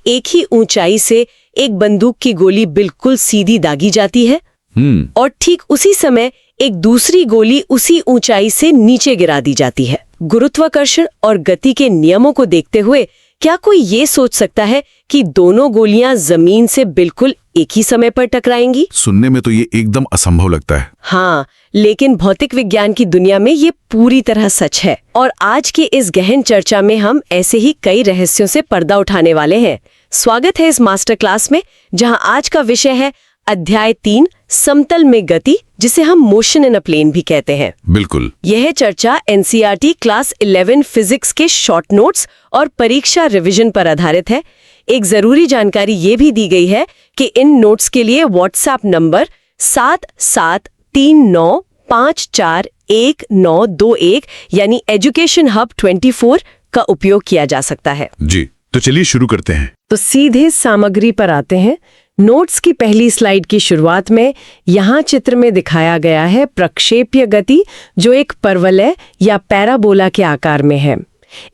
एक ही ऊंचाई से एक बंदूक की गोली बिल्कुल सीधी दागी जाती है और ठीक उसी समय एक दूसरी गोली उसी ऊंचाई से नीचे गिरा दी जाती है। गुरुत्वाकर्षण और गति के नियमों को देखते हुए क्या कोई ये सोच सकता है कि दोनों गोलियां जमीन से बिल्कुल एक ही समय पर टकराएंगी? सुनने में तो ये एकदम असंभव लगता है। हाँ, लेकिन भौतिक विज्ञान की दुनिया में ये पूरी तरह सच है। और आज की इस गहन चर्चा में हम ऐसे ही कई रहस्यों से पर्दा उठाने वाले हैं। स्वागत है इस मास्टर क्लास में, जहां आज का विषय है अध्याय 3, समतल में गति, जिसे हम मोशन इन अ प्लेन भी कहते हैं। बिल्कुल। यह चर्चा एनसीईआरटी क्लास 11 फिजिक्स के शॉर्ट नोट्स और परीक्षा रिवीजन पर आधारित है। एक जरूरी जानकारी ये भी दी गई है कि इन नोट्स के लिए व्हाट्सएप नंबर 7739541921 यानी एजुकेशन हब 24 का उपयोग किया जा सकता है। जी, तो चलिए शुरू करते हैं। तो सीधे सामग्री पर आते हैं। नोट्स की पहली स्लाइड की शुरुआत में यहाँ चित्र में दिखाया गया है प्रक्षेप्य गति, जो एक परवलय या पैराबोला के आकार में है।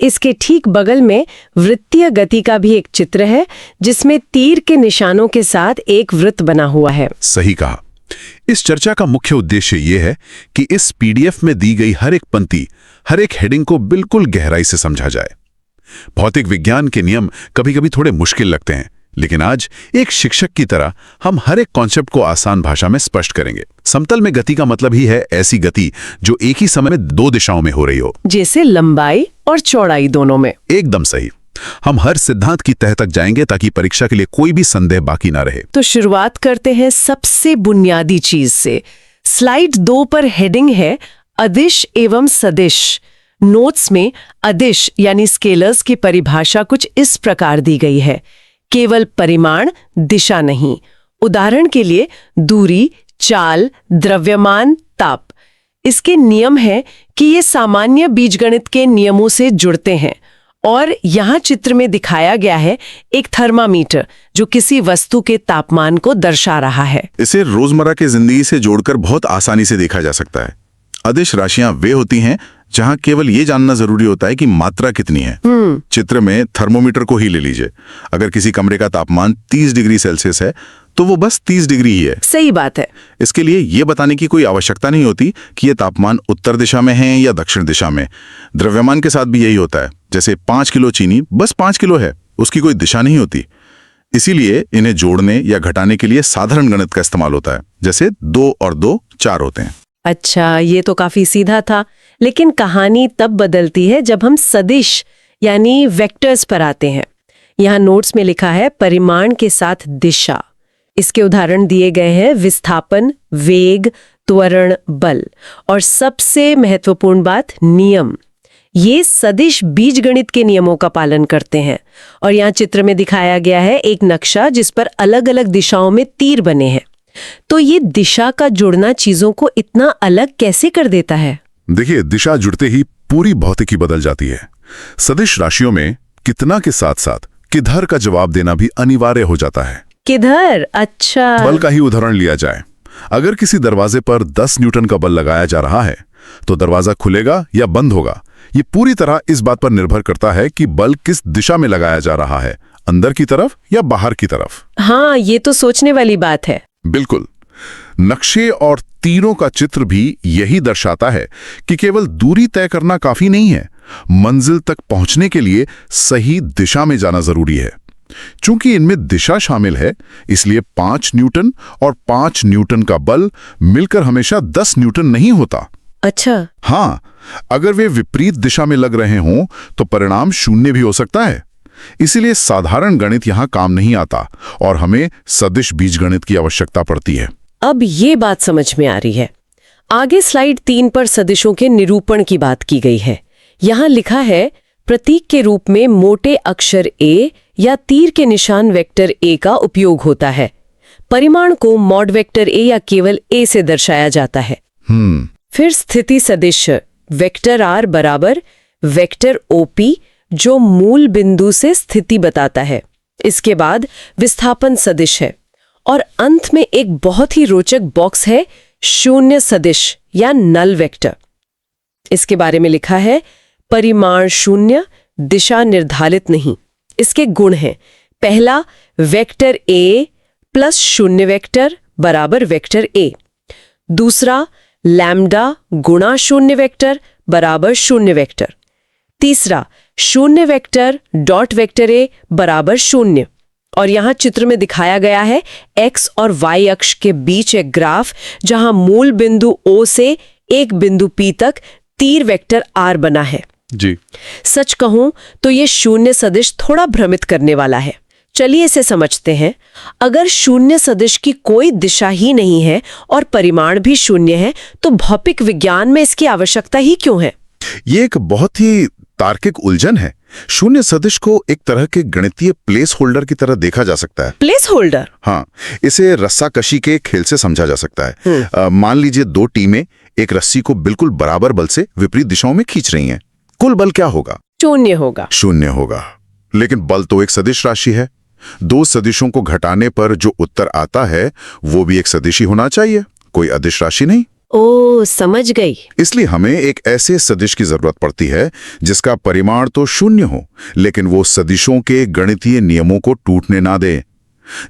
इसके ठीक बगल में वृत्तीय गति का भी एक चित्र है, जिसमें तीर के निशानों के साथ एक वृत्त बना हुआ है। सही कहा। इस चर्चा का मुख्य उद्देश्य ये है कि इस पीडीएफ में दी गई हर एक पंक्ति, हर एक हेडिंग को बिल्कुल गहराई से समझा जाए। भौतिक विज्ञान के नियम कभी-कभी थोड़े मुश्किल लगते हैं, लेकिन आज एक शिक्षक की तरह हम हर एक कॉन्सेप्ट को आसान भाषा में स्पष्ट करेंगे। समतल में गति का मतलब ही है ऐसी गति जो एक ही समय में दो दिशाओं में हो रही हो, जैसे लंबाई और चौड़ाई दोनों में। एकदम सही। हम हर सिद्धांत की तह तक जाएंगे ताकि परीक्षा के लिए कोई भी संदेह बाकी ना रहे। तो शुरुआत करते हैं सबसे बुनियादी चीज से। स्लाइड 2 पर हेडिंग है अदिश एवं सदिश। नोट्स में अदिश यानी स्केलर्स की परिभाषा कुछ इस प्रकार दी गई है, केवल परिमाण, दिशा नहीं। उदाहरण के लिए दूरी, चाल, द्रव्यमान, ताप। इसके नियम है कि ये सामान्य बीजगणित के नियमों से जुड़ते हैं। और यहाँ चित्र में दिखाया गया है एक थर्मामीटर, जो किसी वस्तु के तापमान को दर्शा रहा है। इसे रोजमर्रा की जिंदगी से जोड़कर बहुत आसानी से देखा जा सकता है। अदिश राशियां वे होती हैं जहां केवल ये जानना जरूरी होता है कि मात्रा कितनी है। चित्र में थर्मोमीटर को ही ले लीजिए। अगर किसी कमरे का तापमान 30 डिग्री सेल्सियस है तो वो बस 30 डिग्री ही है। सही बात है। इसके लिए ये बताने की कोई आवश्यकता नहीं होती कि ये तापमान उत्तर दिशा में है या दक्षिण दिशा में। द्रव्यमान के साथ भी यही होता है। जैसे 5 किलो चीनी बस 5 किलो है, उसकी कोई दिशा नहीं होती। इसीलिए इन्हें जोड़ने या घटाने के लिए साधारण गणित का इस्तेमाल होता है, जैसे 2 और 2 4 होते हैं। अच्छा, ये तो काफी सीधा था, लेकिन कहानी तब बदलती है जब हम सदिश यानी वेक्टर्स पर आते हैं। यहाँ नोट्स में लिखा है परिमाण के साथ दिशा। इसके उदाहरण दिए गए हैं विस्थापन, वेग, त्वरण, बल और सबसे महत्वपूर्ण बात नियम। ये सदिश बीजगणित के नियमों का पालन करते हैं। और यहाँ चित्र में दिखाया गया है एक नक्शा जिस पर अलग अलग दिशाओं में तीर बने हैं। तो ये दिशा का जुड़ना चीजों को इतना अलग कैसे कर देता है? देखिए, दिशा जुड़ते ही पूरी भौतिकी बदल जाती है। सदिश राशियों में कितना के साथ साथ किधर का जवाब देना भी अनिवार्य हो जाता है। किधर? अच्छा। बल का ही उदाहरण लिया जाए। अगर किसी दरवाजे पर 10 न्यूटन का बल लगाया जा रहा है तो दरवाजा खुलेगा या बंद होगा, ये पूरी तरह इस बात पर निर्भर करता है कि बल किस दिशा में लगाया जा रहा है, अंदर की तरफ या बाहर की तरफ। हाँ, ये तो सोचने वाली बात है। बिल्कुल। नक्शे और तीरों का चित्र भी यही दर्शाता है कि केवल दूरी तय करना काफी नहीं है, मंजिल तक पहुंचने के लिए सही दिशा में जाना जरूरी है। चूंकि इनमें दिशा शामिल है, इसलिए 5 न्यूटन और 5 न्यूटन का बल मिलकर हमेशा 10 न्यूटन नहीं होता। अच्छा। हाँ, अगर वे विपरीत दिशा में लग रहे हों तो परिणाम 0 भी हो सकता है। इसीलिए साधारण गणित यहां काम नहीं आता और हमें सदिश बीजगणित की आवश्यकता पड़ती है। अब ये बात समझ में आ रही है। आगे स्लाइड 3 पर सदिशों के निरूपण की बात की गई है। यहाँ लिखा है प्रतीक के रूप में मोटे अक्षर ए या तीर के निशान वेक्टर ए का उपयोग होता है। परिमाण को मॉड वेक्टर ए या केवल ए से दर्शाया जाता है। फिर स्थिति सदिश वेक्टर आर बराबर वेक्टर ओपी, जो मूल बिंदु से स्थिति बताता है। इसके बाद विस्थापन सदिश है और अंत में एक बहुत ही रोचक बॉक्स है शून्य सदिश या नल वेक्टर। इसके बारे में लिखा है परिमाण 0, दिशा निर्धारित नहीं। इसके गुण हैं पहला वेक्टर ए प्लस शून्य वेक्टर बराबर वेक्टर ए। दूसरा लैम्डा गुणा शून्य वेक्टर बराबर शून्य वेक्टर। तीसरा शून्य वेक्टर डॉट वेक्टर ए बराबर शून्य। और यहाँ चित्र में दिखाया गया है एक्स और वाई अक्ष के बीच एक ग्राफ जहां मूल बिंदु ओ से एक बिंदु पी तक तीर वेक्टर आर बना है। जी। सच कहूं तो ये शून्य सदिश थोड़ा भ्रमित करने वाला है। चलिए इसे समझते हैं। अगर शून्य सदिश की कोई दिशा ही नहीं है और परिमाण भी शून्य है तो भौतिक विज्ञान में इसकी आवश्यकता ही क्यों है? ये एक बहुत ही तार्किक उलझन है। शून्य सदिश को एक तरह के गणितीय प्लेस होल्डर की तरह देखा जा सकता है। Place holder? हाँ, इसे रस्साकशी के खेल से समझा जा सकता है। मान लीजिए दो टीमें एक रस्सी को बिल्कुल बराबर बल से विपरीत दिशाओं में खींच रही हैं। कुल बल क्या होगा? शून्य होगा। शून्य होगा। लेकिन बल तो एक सदिश राशि है। दो सदिशों को घटाने पर जो उत्तर आता है वो भी एक सदिश ही होना चाहिए, कोई अदिश राशि नहीं। ओ, समझ गई। इसलिए हमें एक ऐसे सदिश की जरूरत पड़ती है जिसका परिमाण तो शून्य हो लेकिन वो सदिशों के गणितीय नियमों को टूटने ना दे।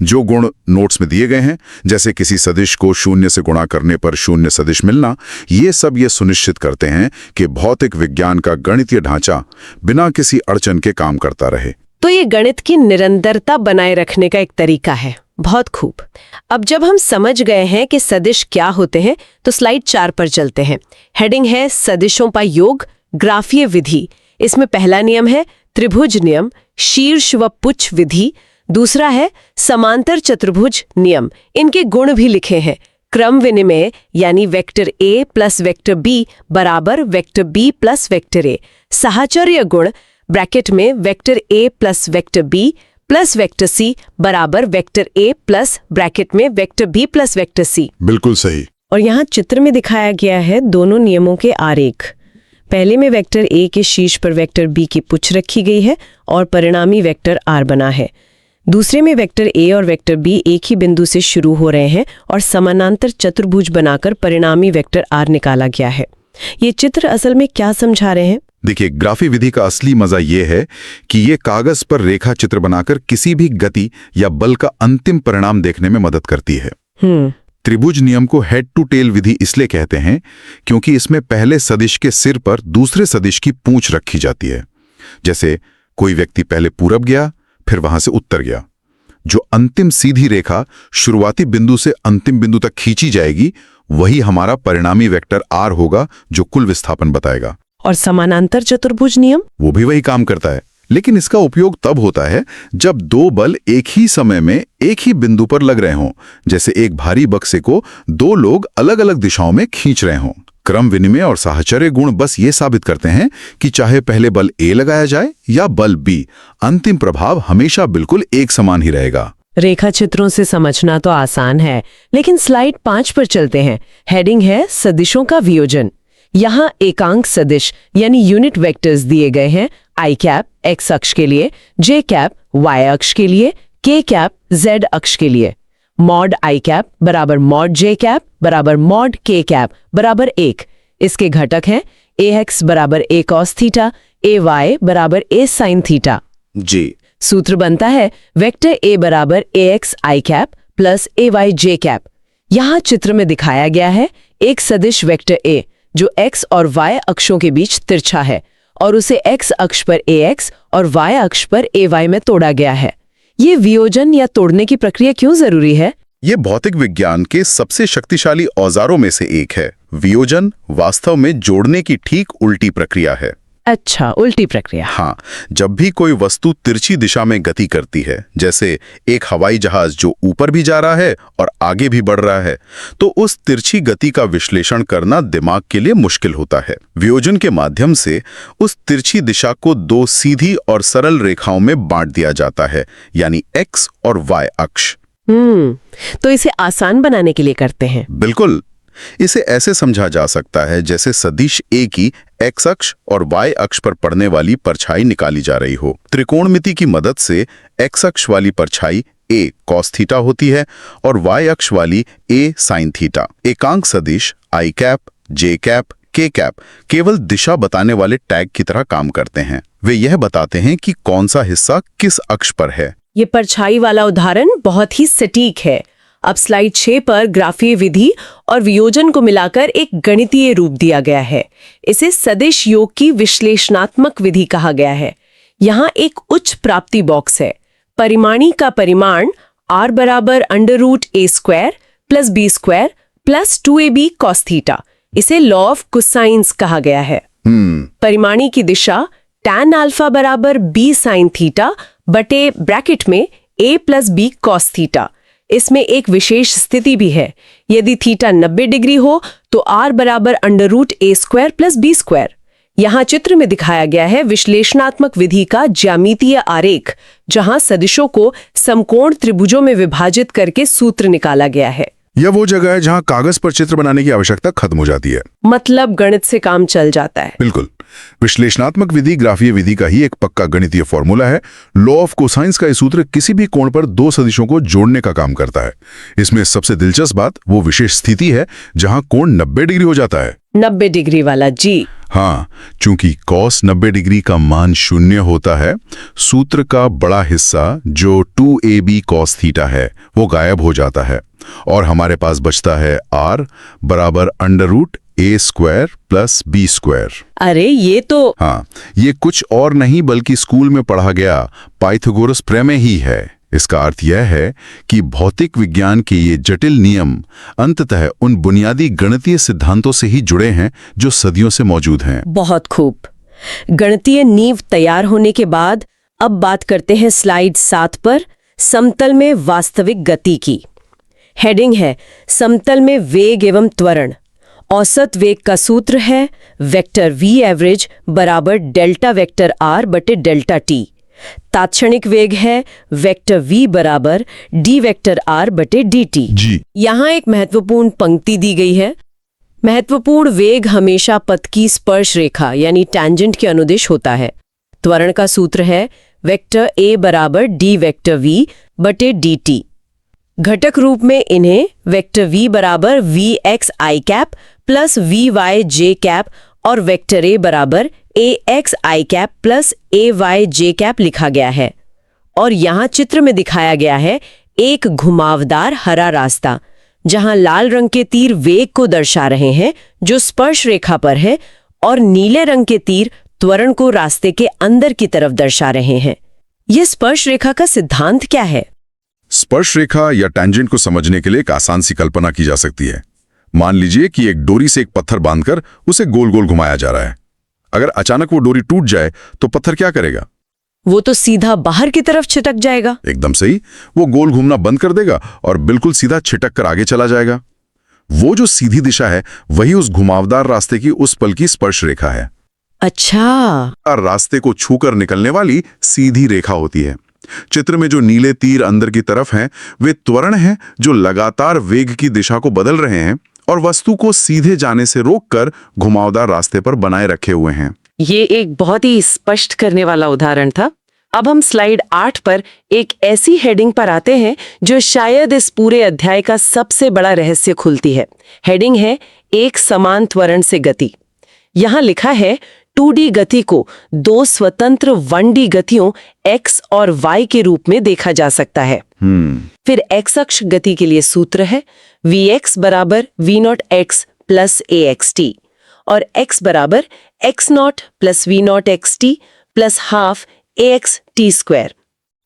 जो गुण नोट्स में दिए गए हैं, जैसे किसी सदिश को शून्य से गुणा करने पर शून्य सदिश मिलना, ये सब ये सुनिश्चित करते हैं कि भौतिक विज्ञान का गणितीय ढांचा बिना किसी अड़चन के काम करता रहे। तो ये गणित की निरंतरता बनाए रखने का एक तरीका है। बहुत खूब। अब जब हम समझ गए हैं कि सदिश क्या होते हैं तो स्लाइड 4 पर चलते हैं। हेडिंग है सदिशों का योग, ग्राफीय विधि। इसमें पहला नियम है त्रिभुज नियम, शीर्ष व पुच्छ विधि। दूसरा है समांतर चतुर्भुज नियम। इनके गुण भी लिखे हैं। क्रम विनिमय यानी vector A plus vector B बराबर vector B plus vector A. साहचर्य गुण ब्रैकेट में vector A plus vector B plus vector C बराबर वेक्टर ए प्लस ब्रैकेट में vector B plus vector C. बिल्कुल सही। और यहाँ चित्र में दिखाया गया है दोनों नियमों के आरेख। पहले में वेक्टर ए के शीर्ष पर वेक्टर बी की पुच्छ रखी गई है और परिणामी वेक्टर आर बना है। दूसरे में वेक्टर ए और वेक्टर बी एक ही बिंदु से शुरू हो रहे हैं और समानांतर चतुर्भुज बनाकर परिणामी वेक्टर आर निकाला गया है। ये चित्र असल में क्या समझा रहे हैं? देखिए, ग्राफी विधि का असली मजा ये है कि ये कागज पर रेखा चित्र बनाकर किसी भी गति या बल का अंतिम परिणाम देखने में मदद करती है। त्रिभुज नियम को हेड टू टेल विधि इसलिए कहते हैं क्योंकि इसमें पहले सदिश के सिर पर दूसरे सदिश की पूंछ रखी जाती है। जैसे कोई व्यक्ति पहले पूरब गया, फिर वहां से उत्तर गया। जो अंतिम सीधी रेखा शुरुआती बिंदु से अंतिम बिंदु तक खींची जाएगी वही हमारा परिणामी वेक्टर आर होगा जो कुल विस्थापन बताएगा। और समानांतर चतुर्भुज नियम? वो भी वही काम करता है, लेकिन इसका उपयोग तब होता है जब दो बल एक ही समय में एक ही बिंदु पर लग रहे हों। जैसे एक भारी बक्से को दो लोग अलग अलग दिशाओं में खींच रहे हों। क्रम विनिमय और साहचर्य गुण बस ये साबित करते हैं कि चाहे पहले बल ए लगाया जाए या बल बी, अंतिम प्रभाव हमेशा बिल्कुल एक समान ही रहेगा। रेखा चित्रों से समझना तो आसान है, लेकिन स्लाइड 5 पर चलते हैं। हेडिंग है सदिशों का वियोजन। यहाँ एकांक सदिश यानी यूनिट वेक्टर्स दिए गए हैं। आई कैप एक्स अक्ष के लिए, जे कैप वाई अक्ष के लिए, के कैप जेड अक्ष के लिए। मॉड आई कैप बराबर मॉड जे कैप बराबर मॉड के कैप बराबर 1। इसके घटक हैं ए एक्स बराबर ए कॉस थीटा, ए वाई बराबर ए साइन थीटा। जी। सूत्र बनता है वेक्टर ए बराबर ए एक्स आई कैप प्लस ए वाई जे कैप। यहाँ चित्र में दिखाया गया है एक सदिश वेक्टर ए जो x और y अक्षों के बीच तिरछा है और उसे x अक्ष पर ax और y अक्ष पर ay में तोड़ा गया है। ये वियोजन या तोड़ने की प्रक्रिया क्यों जरूरी है? ये भौतिक विज्ञान के सबसे शक्तिशाली औजारों में से एक है। वियोजन वास्तव में जोड़ने की ठीक उल्टी प्रक्रिया है। अच्छा, उल्टी प्रक्रिया। हाँ, जब भी कोई वस्तु तिरछी दिशा में गति करती है, जैसे एक हवाई जहाज जो ऊपर भी जा रहा है और आगे भी बढ़ रहा है, तो उस तिरछी गति का विश्लेषण करना दिमाग के लिए मुश्किल होता है। वियोजन के माध्यम से उस तिरछी दिशा को दो सीधी और सरल रेखाओं में बांट दिया जाता है, यानी एक्स और वाई अक्ष। तो इसे आसान बनाने के लिए करते हैं। बिल्कुल। इसे ऐसे समझा जा सकता है जैसे सदिश ए की एक्स अक्ष और वाई अक्ष पर पड़ने वाली परछाई निकाली जा रही हो। त्रिकोणमिति की मदद से एक्स अक्ष वाली परछाई ए कॉस थीटा होती है और वाई अक्ष वाली ए साइन थीटा। एकांक सदिश आई कैप, जे कैप, के कैप केवल दिशा बताने वाले टैग की तरह काम करते हैं। वे यह बताते हैं कि कौन सा हिस्सा किस अक्ष पर है। ये परछाई वाला उदाहरण बहुत ही सटीक है। अब स्लाइड 6 पर ग्राफीय विधि और वियोजन को मिलाकर एक गणितीय रूप दिया गया है। इसे सदिश योग की विश्लेषणात्मक विधि कहा गया है। यहाँ एक उच्च प्राप्ति बॉक्स है। परिमाणी का परिमाण r बराबर √a² + b² + 2ab cos theta. इसे लॉ ऑफ कोसाइंस कहा गया है। परिमाणी की दिशा tan अल्फा बराबर b sin थीटा बटे ब्रैकेट में a + b cos थीटा। इसमें एक विशेष स्थिति भी है। यदि थीटा 90 डिग्री हो तो r बराबर √a² + b²। यहाँ चित्र में दिखाया गया है विश्लेषणात्मक विधि का ज्यामितीय आरेख, जहाँ सदिशों को समकोण त्रिभुजों में विभाजित करके सूत्र निकाला गया है। यह वो जगह है जहां कागज पर चित्र बनाने की आवश्यकता खत्म हो जाती है। मतलब गणित से काम चल जाता है। बिल्कुल। विश्लेषणात्मक विधि ग्राफीय विधि का ही एक पक्का गणितीय फॉर्मूला है। लॉ ऑफ कोसाइंस का ये सूत्र किसी भी कोण पर दो सदिशों को जोड़ने का काम करता है। इसमें सबसे दिलचस्प बात वो विशेष स्थिति है जहां कोण 90 डिग्री हो जाता है। 90 डिग्री वाला जी। हाँ, चूंकि cos 90 डिग्री का मान 0 होता है, सूत्र का बड़ा हिस्सा जो 2ab cos थीटा है वो गायब हो जाता है और हमारे पास बचता है r बराबर √a² + b²। अरे ये तो हाँ, ये कुछ और नहीं बल्कि स्कूल में पढ़ा गया पाइथागोरस प्रमेय ही है। इसका अर्थ यह है कि भौतिक विज्ञान के ये जटिल नियम अंततः उन बुनियादी गणितीय सिद्धांतों से ही जुड़े हैं जो सदियों से मौजूद हैं। बहुत खूब। गणितीय नींव तैयार होने के बाद अब बात करते हैं स्लाइड 7 पर समतल में वास्तविक गति की। हेडिंग है समतल में वेग एवं त्वरण। औसत वेग का सूत्र है वेक्टर v एवरेज बराबर डेल्टा वेक्टर r बटे डेल्टा t। तात्क्षणिक वेग है वेक्टर v बराबर d वेक्टर r बटे dt। जी। यहाँ एक महत्वपूर्ण पंक्ति दी गई है। महत्वपूर्ण वेग हमेशा पथ की स्पर्श रेखा यानी टैंजेंट के अनुदिश होता है। त्वरण का सूत्र है वेक्टर a बराबर d वेक्टर v बटे dt। घटक रूप में इन्हें वेक्टर v बराबर vx i cap plus vy j cap और वेक्टर a बराबर ax i cap plus ay j cap लिखा गया है। और यहाँ चित्र में दिखाया गया है एक घुमावदार हरा रास्ता, जहाँ लाल रंग के तीर वेग को दर्शा रहे हैं जो स्पर्श रेखा पर है, और नीले रंग के तीर त्वरण को रास्ते के अंदर की तरफ दर्शा रहे हैं। यह स्पर्श रेखा का सिद्धांत क्या है? स्पर्श रेखा या टैंजेंट को समझने के लिए एक आसान सी कल्पना की जा सकती है। मान लीजिए कि एक डोरी से एक पत्थर बांधकर उसे गोल गोल घुमाया जा रहा है। अगर अचानक वो डोरी टूट जाए तो पत्थर क्या करेगा? वो तो सीधा बाहर की तरफ छिटक जाएगा। एकदम सही। वो गोल घूमना बंद कर देगा और बिल्कुल सीधा छिटक कर आगे चला जाएगा। वो जो सीधी दिशा है वही उस घुमावदार रास्ते की उस पल की स्पर्श रेखा है। अच्छा। रास्ते को छूकर निकलने वाली सीधी रेखा होती है। चित्र में जो नीले तीर अंदर की तरफ हैं, वे त्वरण हैं जो लगातार वेग की दिशा को बदल रहे हैं और वस्तु को सीधे जाने से रोककर घुमावदार रास्ते पर बनाए रखे हुए हैं। ये एक बहुत ही स्पष्ट करने वाला उदाहरण था। अब हम स्लाइड 8 पर एक ऐसी हेडिंग पर आते हैं जो शायद इस पूरे अध्याय का सबसे बड़ा रहस्य खुलती है। हेडिंग है एक समान त्वरण से गति। यहाँ लिखा है 2D गति को दो स्वतंत्र 1D गतियों x और y के रूप में देखा जा सकता है। फिर x अक्ष गति के लिए सूत्र है vx बराबर v0x प्लस axt और x बराबर x0 plus v0xt plus half axt²।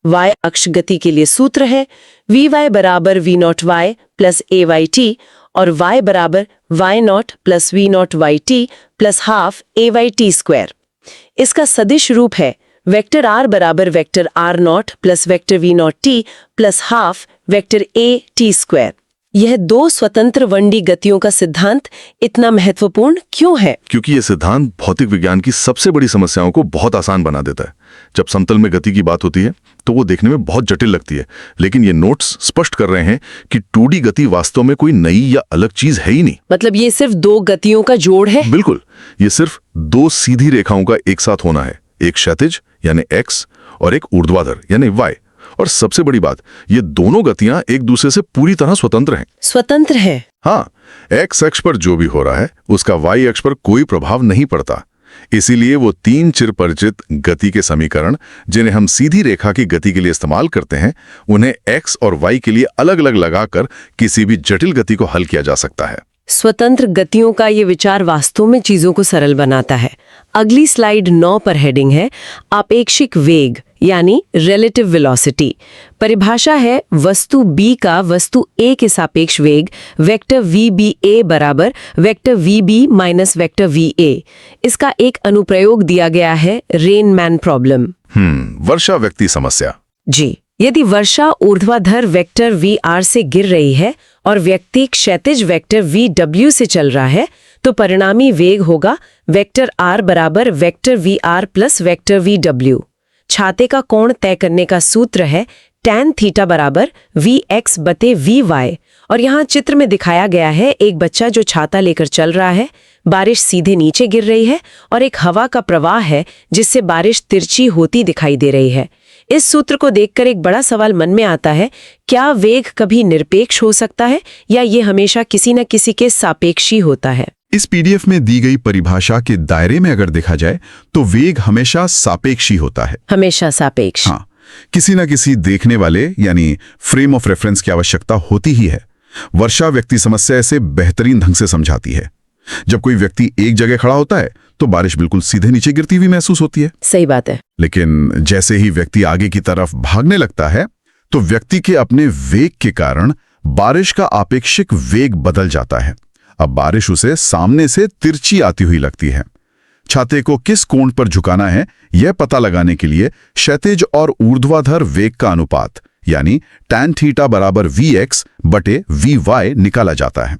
y अक्ष गति के लिए सूत्र है vy बराबर v0y प्लस ayt और y बराबर y0 plus v0yt plus half ayt²। इसका सदिश रूप है वेक्टर r बराबर vector r0 plus vector v0t plus half vector at²। यह दो स्वतंत्र 1D गतियों का सिद्धांत इतना महत्वपूर्ण क्यों है? क्योंकि यह सिद्धांत भौतिक विज्ञान की सबसे बड़ी समस्याओं को बहुत आसान बना देता है। जब समतल में गति की बात होती है तो वो देखने में बहुत जटिल लगती है, लेकिन ये नोट्स स्पष्ट कर रहे हैं कि 2D गति वास्तव में कोई नई या अलग चीज है ही नहीं। मतलब ये सिर्फ दो गतियों का जोड़ है? बिल्कुल, ये सिर्फ दो सीधी रेखाओं का एक साथ होना है, एक क्षैतिज यानी x और एक ऊर्ध्वाधर यानी y। और सबसे बड़ी बात, ये दोनों गतियां एक दूसरे से पूरी तरह स्वतंत्र हैं। स्वतंत्र है? हाँ, x अक्ष पर जो भी हो रहा है उसका y अक्ष पर कोई प्रभाव नहीं पड़ता। इसीलिए वो 3 चिरपरिचित गति के समीकरण जिन्हें हम सीधी रेखा की गति के लिए इस्तेमाल करते हैं, उन्हें x और y के लिए अलग-अलग लगाकर किसी भी जटिल गति को हल किया जा सकता है। स्वतंत्र गतियों का ये विचार वास्तव में चीजों को सरल बनाता है। अगली स्लाइड 9 पर हेडिंग है आपेक्षिक वेग यानी रिलेटिव वेलोसिटी। परिभाषा है वस्तु B का वस्तु A के सापेक्ष वेग वेक्टर VBA बराबर vector VB minus vector VA। इसका एक अनुप्रयोग दिया गया है रेनमैन प्रॉब्लम। वर्षा व्यक्ति समस्या। जी, यदि वर्षा ऊर्ध्वाधर वेक्टर VR से गिर रही है और व्यक्ति क्षैतिज वेक्टर VW से चल रहा है, तो परिणामी वेग होगा वेक्टर R बराबर vector VR plus vector VW। छाते का कोण तय करने का सूत्र है tan थीटा बराबर Vx बटे Vy। और यहाँ चित्र में दिखाया गया है एक बच्चा जो छाता लेकर चल रहा है, बारिश सीधे नीचे गिर रही है और एक हवा का प्रवाह है जिससे बारिश तिरछी होती दिखाई दे रही है। इस सूत्र को देखकर एक बड़ा सवाल मन में आता है, क्या वेग कभी निरपेक्ष हो सकता है या ये हमेशा किसी न किसी के सापेक्षी होता है? इस पीडीएफ में दी गई परिभाषा के दायरे में अगर देखा जाए तो वेग हमेशा सापेक्षी होता है। हमेशा सापेक्ष। हाँ, किसी न किसी देखने वाले यानी फ्रेम ऑफ रेफरेंस की आवश्यकता होती ही है। वर्षा व्यक्ति समस्या इसे बेहतरीन ढंग से समझाती है। जब कोई व्यक्ति एक जगह खड़ा होता है तो बारिश बिल्कुल सीधे नीचे गिरती हुई महसूस होती है। सही बात है। लेकिन जैसे ही व्यक्ति आगे की तरफ भागने लगता है तो व्यक्ति के अपने वेग के कारण बारिश का आपेक्षिक वेग बदल जाता है। अब बारिश उसे सामने से तिरछी आती हुई लगती है। छाते को किस कोण पर झुकाना है यह पता लगाने के लिए क्षैतिज और ऊर्ध्वाधर वेग का अनुपात यानी tan थीटा बराबर Vx बटे Vy निकाला जाता है।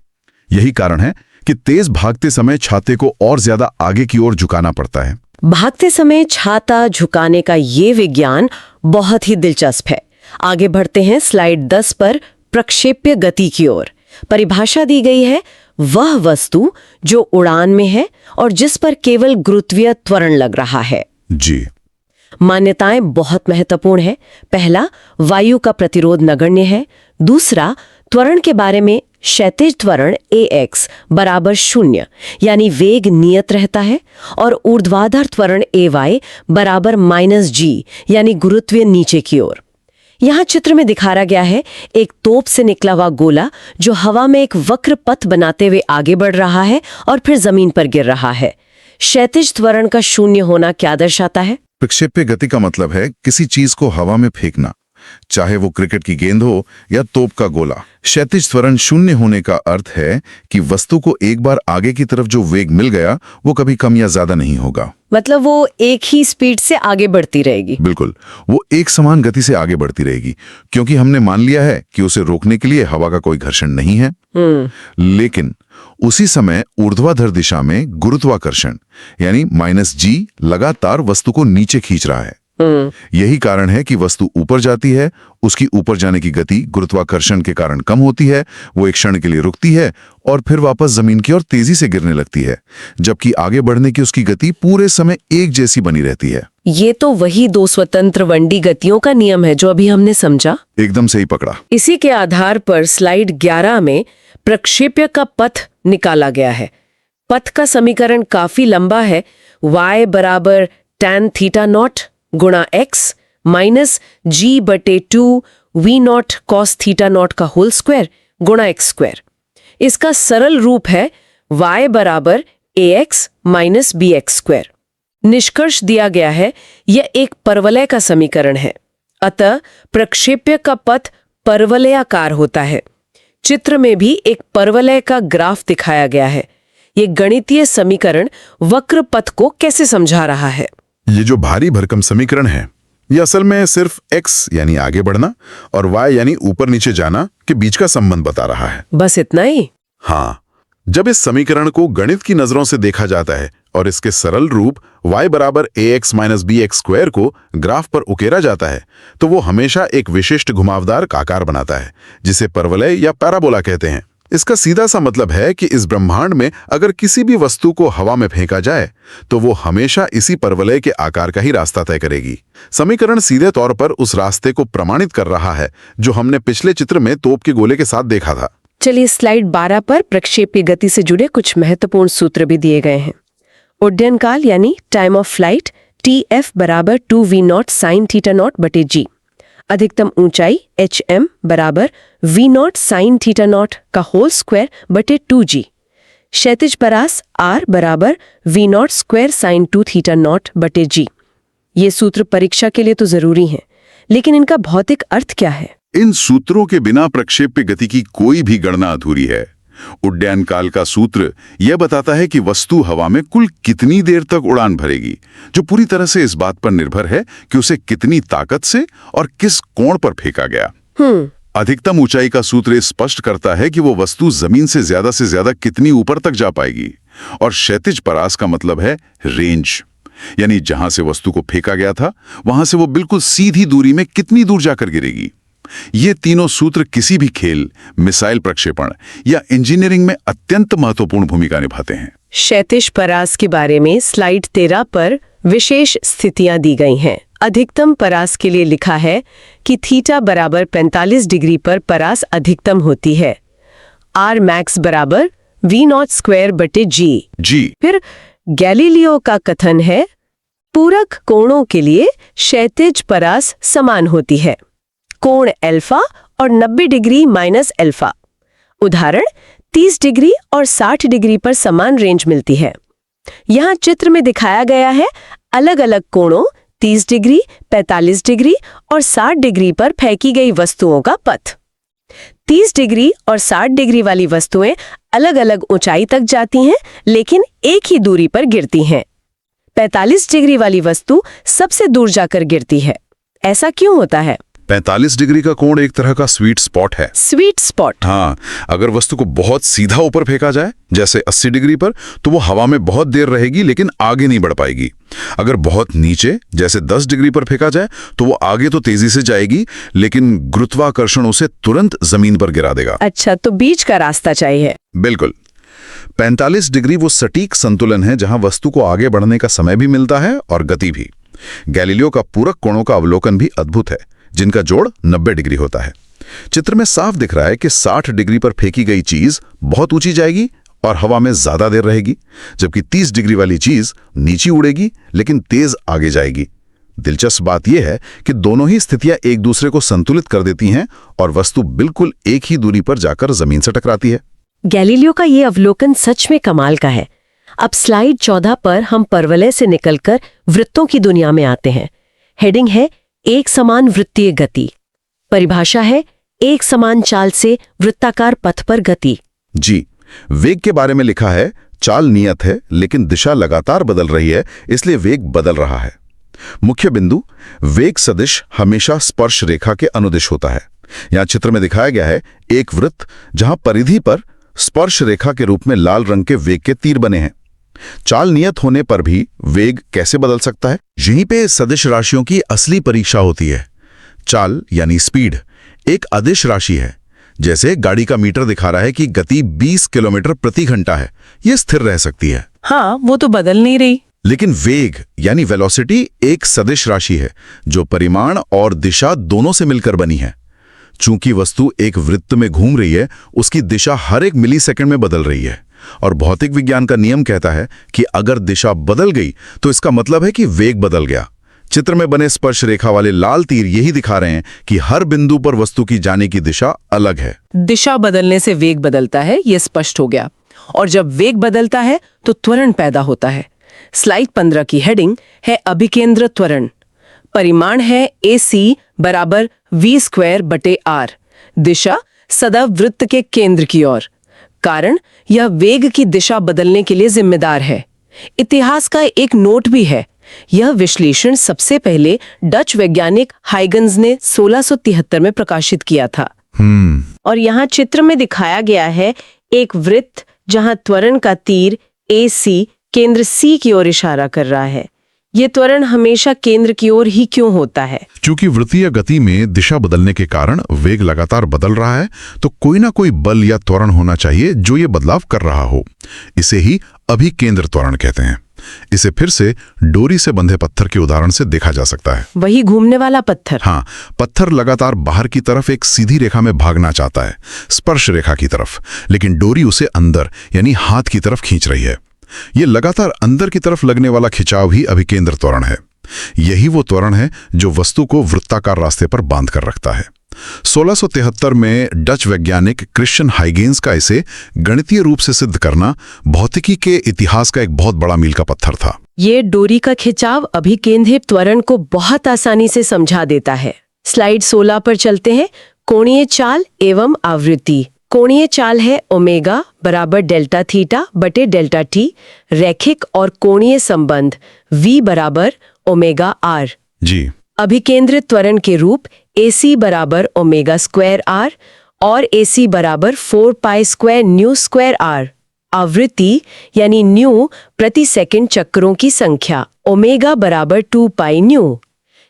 यही कारण है कि तेज भागते समय छाते को और ज्यादा आगे की ओर झुकाना पड़ता है। भागते समय छाता झुकाने का ये विज्ञान बहुत ही दिलचस्प है। आगे बढ़ते हैं स्लाइड 10 पर प्रक्षेप्य गति की ओर। परिभाषा दी गई है वह वस्तु जो उड़ान में है और जिस पर केवल गुरुत्वीय त्वरण लग रहा है। जी, मान्यताएं बहुत महत्वपूर्ण है। पहला, वायु का प्रतिरोध नगण्य है। दूसरा, त्वरण के बारे में क्षैतिज त्वरण ax बराबर 0 यानी वेग नियत रहता है और ऊर्ध्वाधर त्वरण ay बराबर -g यानी गुरुत्वीय नीचे की ओर। यहाँ चित्र में दिखाया गया है एक तोप से निकला हुआ गोला जो हवा में एक वक्र पथ बनाते हुए आगे बढ़ रहा है और फिर जमीन पर गिर रहा है। क्षैतिज त्वरण का 0 होना क्या दर्शाता है? प्रक्षेप्य गति का मतलब है किसी चीज को हवा में फेंकना, चाहे वो क्रिकेट की गेंद हो या तोप का गोला। क्षैतिज त्वरण 0 होने का अर्थ है कि वस्तु को एक बार आगे की तरफ जो वेग मिल गया वो कभी कम या ज्यादा नहीं होगा। मतलब वो एक ही स्पीड से आगे बढ़ती रहेगी। बिल्कुल, वो एक समान गति से आगे बढ़ती रहेगी क्योंकि हमने मान लिया है कि उसे रोकने के लिए हवा का कोई घर्षण नहीं है। लेकिन उसी समय ऊर्ध्वाधर दिशा में गुरुत्वाकर्षण यानी -g लगातार वस्तु को नीचे खींच रहा है। यही कारण है कि वस्तु ऊपर जाती है, उसकी ऊपर जाने की गति गुरुत्वाकर्षण के कारण कम होती है, वो एक क्षण के लिए रुकती है और फिर वापस जमीन की ओर तेजी से गिरने लगती है, जबकि आगे बढ़ने की उसकी गति पूरे समय एक जैसी बनी रहती है। ये तो वही 2 स्वतंत्र वनडी गतियों का नियम है जो अभी हमने समझा। एकदम सही पकड़ा। इसी के आधार पर स्लाइड 11 में प्रक्षेप्य का पथ निकाला गया है। पथ का समीकरण काफी लंबा है। y बराबर tan थीटा नॉट गुणा x माइनस g बटे 2 v not cos theta naught का होल स्क्वायर गुणा x स्क्वायर। इसका सरल रूप है y बराबर ax माइनस bx स्क्वायर। निष्कर्ष दिया गया है यह एक परवलय का समीकरण है, अतः प्रक्षेप्य का पथ परवलयाकार होता है। चित्र में भी एक परवलय का ग्राफ दिखाया गया है। ये गणितीय समीकरण वक्र पथ को कैसे समझा रहा है? ये जो भारी भरकम समीकरण है ये असल में सिर्फ x यानी आगे बढ़ना और y यानी ऊपर नीचे जाना के बीच का संबंध बता रहा है। बस इतना ही? हाँ, जब इस समीकरण को गणित की नजरों से देखा जाता है और इसके सरल रूप y बराबर ax माइनस bx स्क्वायर को ग्राफ पर उकेरा जाता है तो वो हमेशा एक विशिष्ट घुमावदार आकार बनाता है जिसे परवलय या पैराबोला कहते हैं। इसका सीधा सा मतलब है कि इस ब्रह्मांड में अगर किसी भी वस्तु को हवा में फेंका जाए तो वो हमेशा इसी परवलय के आकार का ही रास्ता तय करेगी। समीकरण सीधे तौर पर उस रास्ते को प्रमाणित कर रहा है जो हमने पिछले चित्र में तोप के गोले के साथ देखा था। चलिए स्लाइड 12 पर प्रक्षेप्य गति से जुड़े कुछ महत्वपूर्ण सूत्र भी दिए गए हैं। उड्डयन काल यानी टाइम ऑफ फ्लाइट TF बराबर 2v0 sin θ0 बटे g। अधिकतम ऊंचाई HM बराबर v0 sin θ0 का होल स्क्वायर बटे 2g। क्षैतिज परास R बराबर v0 स्क्वायर sin 2θ0 बटे g। ये सूत्र परीक्षा के लिए तो जरूरी हैं, लेकिन इनका भौतिक अर्थ क्या है? इन सूत्रों के बिना प्रक्षेप्य गति की कोई भी गणना अधूरी है। उड्डयन काल का सूत्र यह बताता है कि वस्तु हवा में कुल कितनी देर तक उड़ान भरेगी, जो पूरी तरह से इस बात पर निर्भर है कि उसे कितनी ताकत से और किस कोण पर फेंका गया। अधिकतम ऊंचाई का सूत्र स्पष्ट करता है कि वो वस्तु जमीन से ज्यादा कितनी ऊपर तक जा पाएगी, और क्षैतिज परास का मतलब है रेंज, यानी जहां से वस्तु को फेंका गया था वहां से वो बिल्कुल सीधी दूरी में कितनी दूर जाकर गिरेगी। ये तीनों सूत्र किसी भी खेल, मिसाइल प्रक्षेपण या इंजीनियरिंग में अत्यंत महत्वपूर्ण भूमिका निभाते हैं। क्षैतिज परास के बारे में स्लाइड 13 पर विशेष स्थितियां दी गई हैं। अधिकतम परास के लिए लिखा है कि थीटा बराबर 45 डिग्री पर परास अधिकतम होती है। R मैक्स बराबर v0 स्क्वायर बटे g। फिर गैलीलियो का कथन है, पूरक कोणों के लिए क्षैतिज परास समान होती है, कोण अल्फा और 90 डिग्री माइनस अल्फा। उदाहरण 30 डिग्री और 60 डिग्री पर समान रेंज मिलती है। यहाँ चित्र में दिखाया गया है अलग अलग कोणों 30 डिग्री, 45 डिग्री और 60 डिग्री पर फेंकी गई वस्तुओं का पथ। 30 डिग्री और 60 डिग्री वाली वस्तुएं अलग अलग ऊंचाई तक जाती हैं, लेकिन एक ही दूरी पर गिरती हैं। 45 डिग्री वाली वस्तु सबसे दूर जाकर गिरती है। ऐसा क्यों होता है? 45 डिग्री का कोण एक तरह का स्वीट स्पॉट है। Sweet spot? हाँ, अगर वस्तु को बहुत सीधा ऊपर फेंका जाए, जैसे 80 डिग्री पर, तो वो हवा में बहुत देर रहेगी लेकिन आगे नहीं बढ़ पाएगी। अगर बहुत नीचे, जैसे 10 डिग्री पर फेंका जाए, तो वो आगे तो तेजी से जाएगी, लेकिन गुरुत्वाकर्षण उसे तुरंत जमीन पर गिरा देगा। अच्छा, तो बीच का रास्ता चाहिए। बिल्कुल। 45 डिग्री वो सटीक संतुलन है जहां वस्तु को आगे बढ़ने का समय भी मिलता है और गति भी। गैलीलियो का पूरक कोणों का अवलोकन भी अद्भुत है, जिनका जोड़ 90 डिग्री होता है। चित्र में साफ दिख रहा है कि 60 डिग्री पर फेंकी गई चीज बहुत ऊंची जाएगी और हवा में ज्यादा देर रहेगी, जबकि 30 डिग्री वाली चीज नीचे उड़ेगी लेकिन तेज आगे जाएगी। दिलचस्प बात यह है कि दोनों ही स्थितियां एक दूसरे को संतुलित कर देती हैं और वस्तु बिल्कुल एक ही दूरी पर जाकर जमीन से टकराती है। गैलीलियो का ये अवलोकन सच में कमाल का है। अब स्लाइड 14 पर हम परवलय से निकलकर वृत्तों की दुनिया में आते हैं। हेडिंग है एक समान वृत्तीय गति। परिभाषा है एक समान चाल से वृत्ताकार पथ पर गति। जी, वेग के बारे में लिखा है, चाल नियत है लेकिन दिशा लगातार बदल रही है, इसलिए वेग बदल रहा है। मुख्य बिंदु वेग सदिश हमेशा स्पर्श रेखा के अनुदिश होता है। यहां चित्र में दिखाया गया है एक वृत्त जहां परिधि पर स्पर्श रेखा के रूप में लाल रंग के वेग के तीर बने हैं। चाल नियत होने पर भी वेग कैसे बदल सकता है? यहीं पे सदिश राशियों की असली परीक्षा होती है। चाल यानी स्पीड एक अदिश राशि है। जैसे गाड़ी का मीटर दिखा रहा है कि गति 20 किलोमीटर प्रति घंटा है, यह स्थिर रह सकती है। हाँ, वो तो बदल नहीं रही। लेकिन वेग यानी वेलोसिटी एक सदिश राशि है जो परिमाण और दिशा दोनों से मिलकर बनी है। चूंकि वस्तु एक वृत्त में घूम रही है, उसकी दिशा हर एक मिलीसेकंड में बदल रही है, और भौतिक विज्ञान का नियम कहता है कि अगर दिशा बदल गई तो इसका मतलब है कि वेग बदल गया। चित्र में बने स्पर्श रेखा वाले लाल तीर यही दिखा रहे हैं कि हर बिंदु पर वस्तु की जाने की दिशा अलग है। दिशा बदलने से वेग बदलता है, यह स्पष्ट हो गया। और जब वेग बदलता है तो त्वरण पैदा होता है। स्लाइड 15 की हेडिंग है अभिकेंद्र त्वरण। परिमाण है AC बराबर v स्क्वायर बटे R। दिशा सदैव वृत्त के केंद्र की ओर। कारण यह वेग की दिशा बदलने के लिए जिम्मेदार है। इतिहास का एक नोट भी है। यह विश्लेषण सबसे पहले डच वैज्ञानिक हाइगन्स ने 1673 में प्रकाशित किया था। और यहाँ चित्र में दिखाया गया है एक वृत्त जहां त्वरण का तीर AC केंद्र C की ओर इशारा कर रहा है। ये त्वरण हमेशा केंद्र की ओर ही क्यों होता है? क्योंकि वृत्तीय गति में दिशा बदलने के कारण वेग लगातार बदल रहा है, तो कोई ना कोई बल या त्वरण होना चाहिए जो ये बदलाव कर रहा हो। इसे ही अभिकेंद्र त्वरण कहते हैं। इसे फिर से डोरी से बंधे पत्थर के उदाहरण से देखा जा सकता है। वही घूमने वाला पत्थर। हाँ, पत्थर लगातार बाहर की तरफ एक सीधी रेखा में भागना चाहता है, स्पर्श रेखा की तरफ, लेकिन डोरी उसे अंदर यानी हाथ की तरफ खींच रही है। ये लगातार अंदर की तरफ लगने वाला खिंचाव ही अभिकेंद्र त्वरण है। यही वो त्वरण है जो वस्तु को वृत्ताकार रास्ते पर बांध कर रखता है। 1673 में डच वैज्ञानिक क्रिश्चियन हाइगेंस का इसे गणितीय रूप से सिद्ध करना भौतिकी के इतिहास का एक बहुत बड़ा मील का पत्थर था। ये डोरी का खिंचाव अभिकेंद्रित त्वरण को बहुत आसानी से समझा देता है। स्लाइड 16 पर चलते हैं। कोणीय चाल एवं आवृत्ति। कोणीय चाल है ओमेगा बराबर डेल्टा थीटा बटे डेल्टा टी। रैखिक और कोणीय संबंध v बराबर ओमेगा आर। जी। अभिकेंद्रित त्वरण के रूप AC बराबर ओमेगा स्क्वायर आर और AC बराबर 4 pi square nu square r. आवृत्ति यानी न्यू प्रति सेकंड चक्रों की संख्या ओमेगा बराबर 2 पाई न्यू।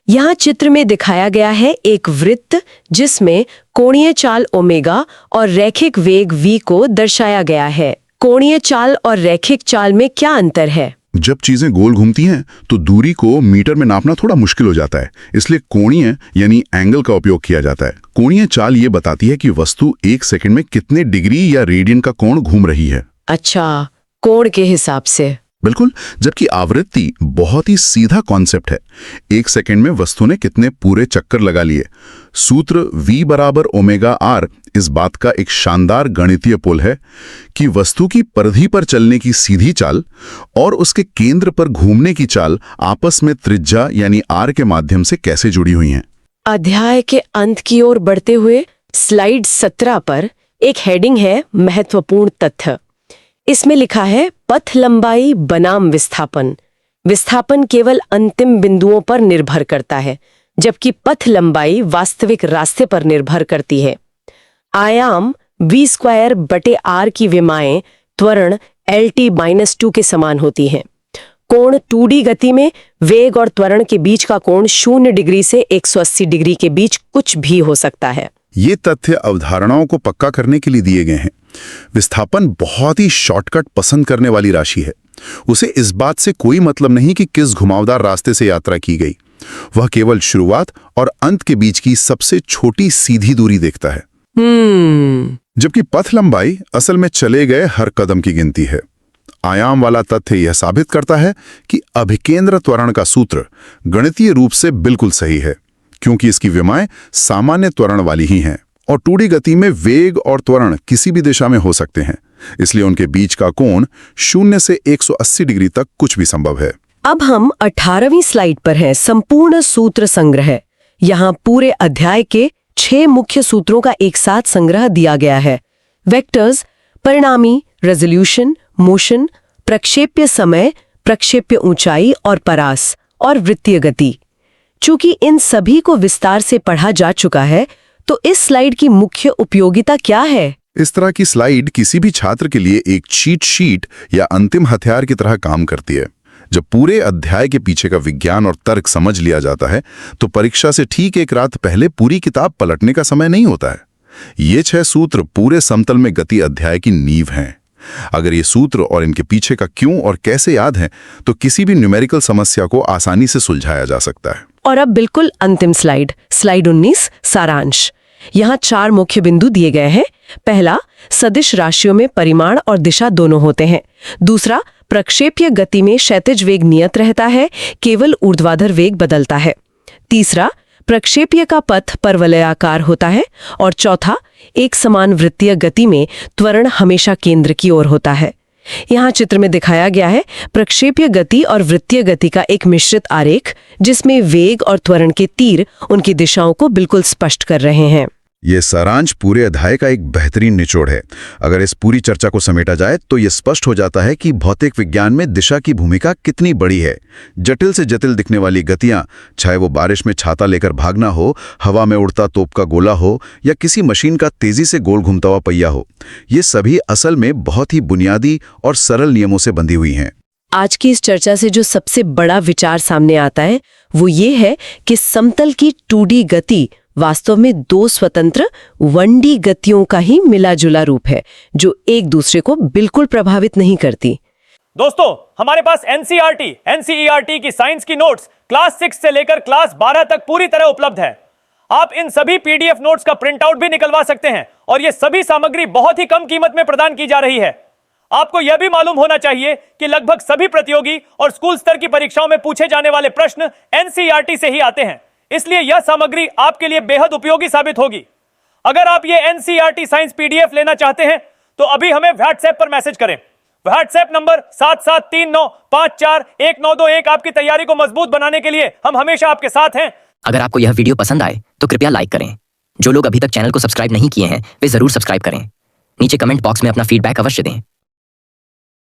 यहाँ चित्र में दिखाया गया है एक वृत्त जिसमें कोणीय चाल ओमेगा और रैखिक वेग v को दर्शाया गया है। कोणीय चाल और रैखिक चाल में क्या अंतर है? जब चीजें गोल घूमती हैं तो दूरी को मीटर में नापना थोड़ा मुश्किल हो जाता है, इसलिए कोणीय यानी एंगल का उपयोग किया जाता है। कोणीय चाल ये बताती है कि वस्तु एक सेकंड में कितने डिग्री या रेडियन का कोण घूम रही है। अच्छा, कोण के हिसाब से। बिल्कुल। जबकि आवृत्ति बहुत ही सीधा कॉन्सेप्ट है, एक सेकंड में वस्तु ने कितने पूरे चक्कर लगा लिए। सूत्र v बराबर ओमेगा आर इस बात का एक शानदार गणितीय पुल है कि वस्तु की परिधि पर चलने की सीधी चाल और उसके केंद्र पर घूमने की चाल आपस में त्रिज्या यानी आर के माध्यम से कैसे जुड़ी हुई हैं। अध्याय के अंत की ओर बढ़ते हुए स्लाइड 17 पर एक हेडिंग है महत्वपूर्ण तथ्य। इसमें लिखा है पथ लंबाई बनाम विस्थापन। विस्थापन केवल अंतिम बिंदुओं पर निर्भर करता है, जबकि पथ लंबाई वास्तविक रास्ते पर निर्भर करती है। आयाम v स्क्वायर बटे r की विमाएं त्वरण LT-2 के समान होती हैं। कोण 2D गति में वेग और त्वरण के बीच का कोण 0 डिग्री से 180 डिग्री के बीच कुछ भी हो सकता है। ये तथ्य अवधारणाओं को पक्का करने के लिए दिए गए हैं। विस्थापन बहुत ही शॉर्टकट पसंद करने वाली राशि है। उसे इस बात से कोई मतलब नहीं कि किस घुमावदार रास्ते से यात्रा की गई। वह केवल शुरुआत और अंत के बीच की सबसे छोटी सीधी दूरी देखता है। जबकि पथ लंबाई असल में चले गए हर कदम की गिनती है। आयाम वाला तथ्य यह साबित करता है कि अभिकेंद्र त्वरण का सूत्र गणितीय रूप से बिल्कुल सही है, क्योंकि इसकी विमाएं सामान्य त्वरण वाली ही हैं और 2D गति में वेग और त्वरण किसी भी दिशा में हो सकते हैं, इसलिए उनके बीच का कोण 0 से 180 डिग्री तक कुछ भी संभव है। अब हम 18वीं स्लाइड पर हैं। संपूर्ण सूत्र संग्रह। यहाँ पूरे अध्याय के 6 मुख्य सूत्रों का एक साथ संग्रह दिया गया है। वेक्टर्स, परिणामी, रेजोल्यूशन, मोशन, प्रक्षेप्य समय, प्रक्षेप्य ऊंचाई और परास और वृत्तीय गति। चूंकि इन सभी को विस्तार से पढ़ा जा चुका है, तो इस स्लाइड की मुख्य उपयोगिता क्या है? इस तरह की स्लाइड किसी भी छात्र के लिए एक चीट शीट या अंतिम हथियार की तरह काम करती है। जब पूरे अध्याय के पीछे का विज्ञान और तर्क समझ लिया जाता है, तो परीक्षा से ठीक एक रात पहले पूरी किताब पलटने का समय नहीं होता है। ये 6 सूत्र पूरे समतल में गति अध्याय की नींव हैं। अगर ये सूत्र और इनके पीछे का क्यों और कैसे याद है, तो किसी भी न्यूमेरिकल समस्या को आसानी से सुलझाया जा सकता है। और अब बिल्कुल अंतिम स्लाइड, स्लाइड 19, सारांश। यहाँ 4 मुख्य बिंदु दिए गए हैं। पहला, सदिश राशियों में परिमाण और दिशा दोनों होते हैं। दूसरा, प्रक्षेप्य गति में क्षैतिज वेग नियत रहता है, केवल ऊर्ध्वाधर वेग बदलता है। तीसरा, प्रक्षेप्य का पथ परवलयाकार होता है। और चौथा, एक समान वृत्तीय गति में त्वरण हमेशा केंद्र की ओर होता है। यहाँ चित्र में दिखाया गया है प्रक्षेप्य गति और वृत्तीय गति का एक मिश्रित आरेख, जिसमें वेग और त्वरण के तीर उनकी दिशाओं को बिल्कुल स्पष्ट कर रहे हैं। ये सारांश पूरे अध्याय का एक बेहतरीन निचोड़ है। अगर इस पूरी चर्चा को समेटा जाए तो ये स्पष्ट हो जाता है कि भौतिक विज्ञान में दिशा की भूमिका कितनी बड़ी है। जटिल से जटिल दिखने वाली गतियां, चाहे वो बारिश में छाता लेकर भागना हो, हवा में उड़ता तोप का गोला हो या किसी मशीन का तेजी से गोल घूमता हुआ पहिया हो, ये सभी असल में बहुत ही बुनियादी और सरल नियमों से बंधी हुई हैं। आज की इस चर्चा से जो सबसे बड़ा विचार सामने आता है वो ये है कि समतल की 2D गति वास्तव में 2 स्वतंत्र 1D गतियों का ही मिला जुला रूप है, जो एक दूसरे को बिल्कुल प्रभावित नहीं करती। दोस्तों, हमारे पास NCERT की साइंस की नोट्स क्लास 6 से लेकर क्लास 12 तक पूरी तरह उपलब्ध है। आप इन सभी PDF नोट्स का प्रिंट आउट भी निकलवा सकते हैं और ये सभी सामग्री बहुत ही कम कीमत में प्रदान की जा रही है। आपको यह भी मालूम होना चाहिए कि लगभग सभी प्रतियोगी और स्कूल स्तर की परीक्षाओं में पूछे जाने वाले प्रश्न एनसीईआरटी से ही आते हैं, इसलिए यह सामग्री आपके लिए बेहद उपयोगी साबित होगी। अगर आप ये एनसीईआरटी साइंस पीडीएफ लेना चाहते हैं तो अभी हमें व्हाट्सएप पर मैसेज करें। व्हाट्सएप नंबर 7739541921 आपकी तैयारी को मजबूत बनाने के लिए हम हमेशा आपके साथ हैं। अगर आपको यह वीडियो पसंद आए तो कृपया लाइक करें। जो लोग अभी तक चैनल को सब्सक्राइब नहीं किए हैं वे जरूर सब्सक्राइब करें। नीचे कमेंट बॉक्स में अपना फीडबैक अवश्य दें।